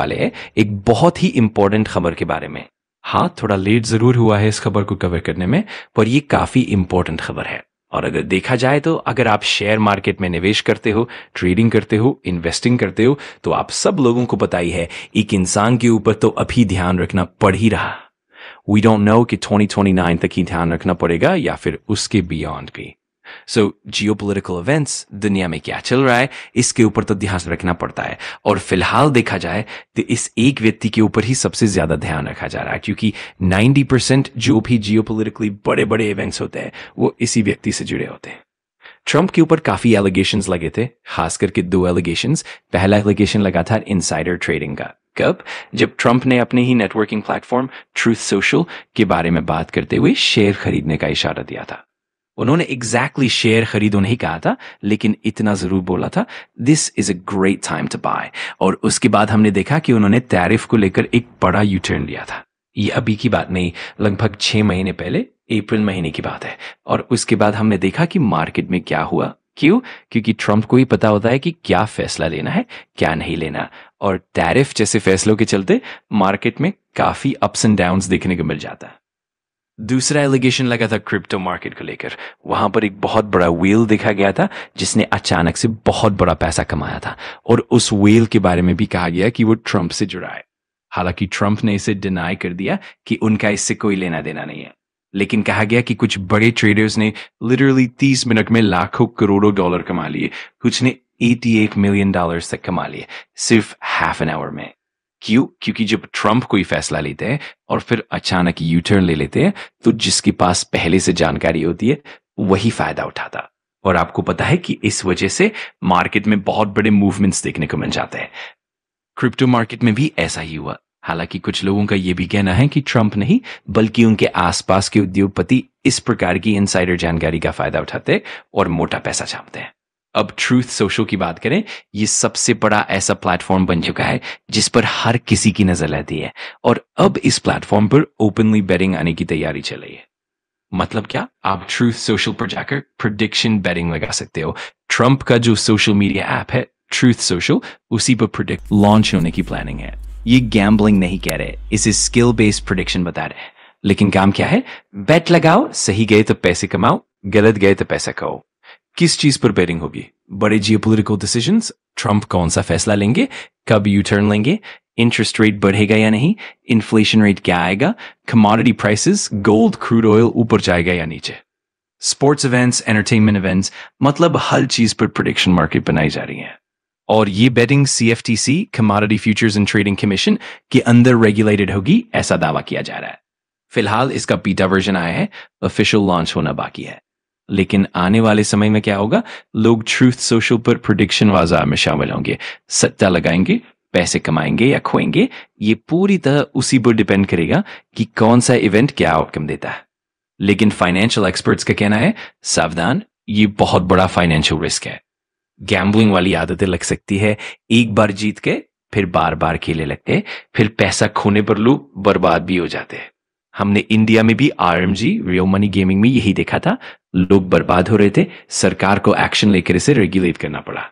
वाले हैं एक बहुत ही इंपॉर्टेंट खबर के बारे में। हाँ, थोड़ा लेट जरूर हुआ है इस खबर को कवर करने में, पर ये काफी इंपॉर्टेंट खबर है। और अगर देखा जाए तो अगर आप शेयर मार्केट में निवेश करते हो, ट्रेडिंग करते हो, इन्वेस्टिंग करते हो, तो आप सब लोगों को पता ही है एक इंसान के ऊपर तो अभी ध्यान रखना पड़ ही रहा। वी डोंट नो कि 2029 तक ही ध्यान रखना पड़ेगा या फिर उसके बियॉन्ड भी। सो जियोपॉलिटिकल इवेंट्स, दुनिया में क्या चल रहा है, इसके ऊपर तो ध्यान रखना पड़ता है। और फिलहाल देखा जाए तो इस एक व्यक्ति के ऊपर ही सबसे ज्यादा ध्यान रखा जा रहा है, क्योंकि 90% जो भी जियोपॉलिटिकली बड़े बड़े इवेंट्स होते हैं वो इसी व्यक्ति से जुड़े होते हैं। ट्रंप के ऊपर काफी एलिगेशंस लगे थे, खास करके 2 एलिगेशंस। पहला एलिगेशन लगा था इनसाइडर ट्रेडिंग का। कब? जब ट्रंप ने अपने ही नेटवर्किंग प्लेटफॉर्म ट्रूथ सोशल के बारे में बात करते हुए शेयर खरीदने का इशारा दिया था। उन्होंने एग्जैक्टली शेयर खरीदो नहीं कहा था, लेकिन इतना जरूर बोला था, this is a great time to buy. और उसके बाद हमने देखा कि उन्होंने टैरिफ को लेकर एक बड़ा यू टर्न लिया था। ये अभी की बात नहीं, लगभग 6 महीने पहले, अप्रैल महीने की बात है। और उसके बाद हमने देखा कि मार्केट में क्या हुआ। क्यों? क्योंकि ट्रंप को ही पता होता है कि क्या फैसला लेना है, क्या नहीं लेना। और टैरिफ जैसे फैसलों के चलते मार्केट में काफी अप्स एंड डाउन्स देखने को मिल जाता है। दूसरा एलिगेशन लगा था क्रिप्टो मार्केट को लेकर। वहां पर एक बहुत बड़ा व्हेल देखा गया था जिसने अचानक से बहुत बड़ा पैसा कमाया था, और उस व्हेल के बारे में भी कहा गया कि वो ट्रंप से जुड़ा है। हालांकि ट्रंप ने इसे डिनाई कर दिया कि उनका इससे कोई लेना देना नहीं है, लेकिन कहा गया कि कुछ बड़े ट्रेडर्स ने लिटरली 30 मिनट में लाखों करोड़ों डॉलर कमा लिए। कुछ ने $88 मिलियन तक कमा लिए सिर्फ हाफ एन आवर में। क्यों? क्योंकि जब ट्रंप कोई फैसला लेते हैं और फिर अचानक यू टर्न ले लेते हैं, तो जिसके पास पहले से जानकारी होती है वही फायदा उठाता। और आपको पता है कि इस वजह से मार्केट में बहुत बड़े मूवमेंट्स देखने को मिल जाते हैं। क्रिप्टो मार्केट में भी ऐसा ही हुआ। हालांकि कुछ लोगों का यह भी कहना है कि ट्रंप नहीं बल्कि उनके आसपास के उद्योगपति इस प्रकार की इनसाइडर जानकारी का फायदा उठाते हैं और मोटा पैसा छापते हैं। अब ट्रूथ सोशल की बात करें, ये सबसे बड़ा ऐसा प्लेटफॉर्म बन चुका है जिस पर हर किसी की नजर रहती है। और अब इस प्लेटफॉर्म पर ओपनली बेटिंग आने की तैयारी चल रही है। मतलब क्या? आप ट्रूथ सोशल पर जाकर प्रेडिक्शन बेटिंग लगा सकते हो। ट्रंप का जो सोशल मीडिया ऐप है ट्रूथ सोशल, उसी पर प्रेडिक्ट लॉन्च होने की प्लानिंग है। ये गैम्बलिंग नहीं कह रहे, इसे स्किल बेस्ड प्रेडिक्शन बता रहे हैं। लेकिन काम क्या है? बेट लगाओ, सही गए तो पैसे कमाओ, गलत गए तो पैसा खाओ। किस चीज पर बेटिंग होगी? बड़े जियोपॉलिटिकल डिसीजंस, ट्रंप कौन सा फैसला लेंगे, कब यू टर्न लेंगे, इंटरेस्ट रेट बढ़ेगा या नहीं, इन्फ्लेशन रेट क्या आएगा, commodity prices, gold, crude oil ऊपर जाएगा या नीचे, स्पोर्ट्स इवेंट्स, एंटरटेनमेंट इवेंट्स, मतलब हर चीज पर प्रेडिक्शन मार्केट बनाई जा रही है। और ये betting CFTC, commodity futures and trading commission के अंदर रेगुलेटेड होगी, ऐसा दावा किया जा रहा है। फिलहाल इसका बीटा वर्जन आया है, ऑफिशियल लॉन्च होना बाकी है। लेकिन आने वाले समय में क्या होगा? लोग ट्रूथ सोशल पर प्रेडिक्शन बाजार में शामिल होंगे, सट्टा लगाएंगे, पैसे कमाएंगे या खोएंगे। ये पूरी तरह उसी पर डिपेंड करेगा कि कौन सा इवेंट क्या आउटकम देता है। लेकिन फाइनेंशियल एक्सपर्ट्स का कहना है, सावधान, ये बहुत बड़ा फाइनेंशियल रिस्क है। गैम्बलिंग वाली आदतें लग सकती है, एक बार जीत के फिर बार बार खेलने लगते, फिर पैसा खोने पर लोग बर्बाद भी हो जाते हैं। हमने इंडिया में भी RMG, रियल मनी गेमिंग में यही देखा था। लोग बर्बाद हो रहे थे, सरकार को एक्शन लेकर इसे रेगुलेट करना पड़ा।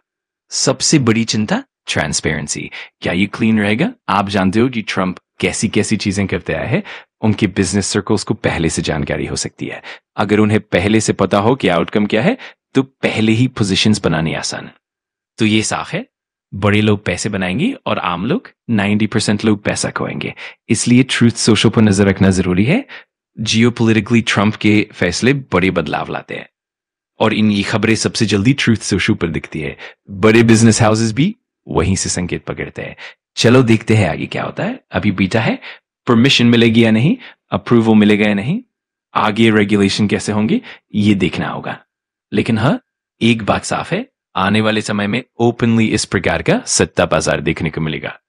सबसे बड़ी चिंता ट्रांसपेरेंसी, क्या ये क्लीन रहेगा? आप जानते हो कि ट्रंप कैसी कैसी चीजें करते आए हैं, उनके बिजनेस सर्कल्स को पहले से जानकारी हो सकती है। अगर उन्हें पहले से पता हो कि आउटकम क्या है, तो पहले ही पोजीशंस बनानी आसान। तो ये साफ है, बड़े लोग पैसे बनाएंगे और आम लोग 90% लोग पैसा खोएंगे। इसलिए ट्रूथ सोशल पर नजर रखना जरूरी है। जियोपॉलिटिकली ट्रंप के फैसले बड़े बदलाव लाते हैं, और इन ये खबरें सबसे जल्दी ट्रूथ सोशल पर दिखती है। बड़े बिजनेस हाउसेस भी वहीं से संकेत पकड़ते हैं। चलो देखते हैं आगे क्या होता है। अभी बीटा है, परमिशन मिलेगी या नहीं, अप्रूवल मिलेगा या नहीं, आगे रेगुलेशन कैसे होंगे, ये देखना होगा। लेकिन हाँ, एक बात साफ है, आने वाले समय में ओपनली इस प्रकार का सट्टा बाजार देखने को मिलेगा।